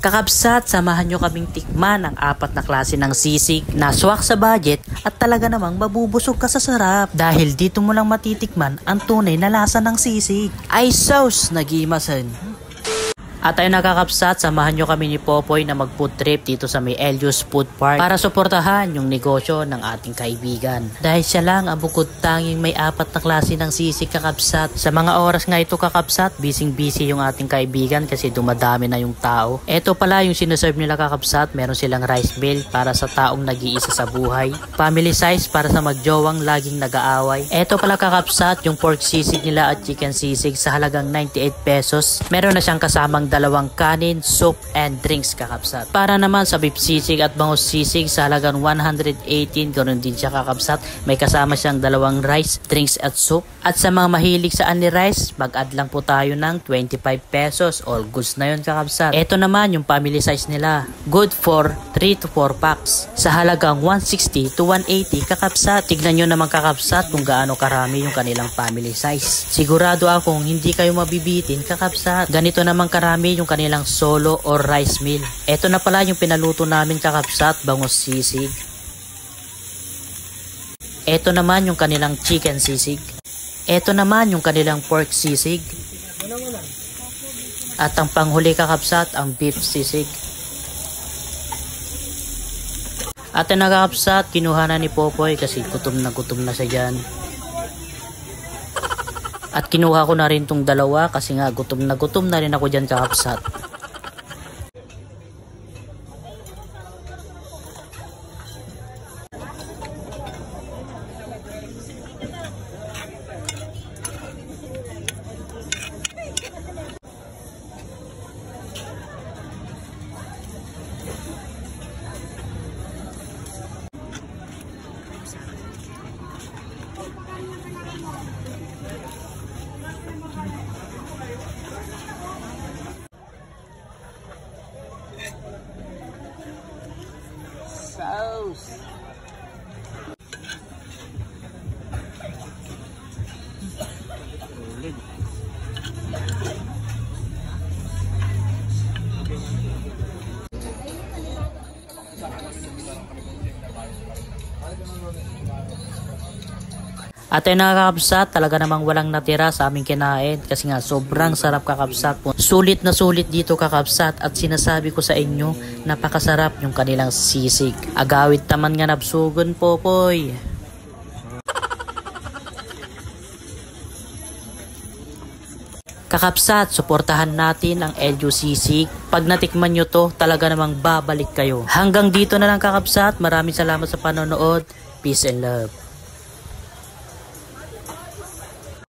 Kakabsat, samahan nyo kaming tikman ang 4 na klase ng sisig na swak sa budget at talaga namang mabubusog ka sa sarap. Dahil dito mo lang matitikman ang tunay na lasa ng sisig. Ay sauce, nagimasan. At ayun nakakabsat, samahan nyo kami ni Popoy na mag-food trip dito sa may Elios Food Park para suportahan yung negosyo ng ating kaibigan. Dahil siya lang ang bukod tanging may 4 na klase ng sisig kakabsat. Sa mga oras nga ito kakabsat, busy yung ating kaibigan kasi dumadami na yung tao. Ito pala yung sineserve nila kakabsat, meron silang rice meal para sa taong nag-iisa sa buhay. Family size para sa magjowang laging nag-aaway. Ito pala kakabsat, yung pork sisig nila at chicken sisig sa halagang 98 pesos. Meron na siyang kasamang 2 kanin, soup, and drinks kakabsat. Para naman sa beef sisig at bangus sisig sa halagang 118, ganoon din siya kakabsat. May kasama siyang 2 rice, drinks at soup. At sa mga mahilig sa only rice, mag-add lang po tayo ng 25 pesos. All goods na yun kakabsat. Ito naman yung family size nila. Good for 3 to 4 packs. Sa halagang 160 to 180 kakabsat. Tignan nyo naman kakabsat kung gaano karami yung kanilang family size. Sigurado akong hindi kayo mabibitin kakabsat. Ganito naman karami yung kanilang solo or rice meal. Ito na pala yung pinaluto namin kakabsat, bangus sisig. Ito naman yung kanilang chicken sisig. Ito naman yung kanilang pork sisig. At ang panghuli kakabsat, ang beef sisig. At ang kakabsat, kinuha na ni Popoy kasi gutom na siya dyan. At kinuha ko na rin tong 2 kasi nga gutom na rin ako dyan kakabsat. Sauce. At ayun kakabsat, talaga namang walang natira sa aming kinain kasi nga sobrang sarap kakabsat po. Sulit na sulit dito kakabsat at sinasabi ko sa inyo, napakasarap yung kanilang sisig. Agawid taman nga nabsugon Popoy. Kakabsat, suportahan natin ang Elios Sisig. Pag natikman nyo to, talaga namang babalik kayo. Hanggang dito na lang kakabsat, maraming salamat sa panonood. Peace and love.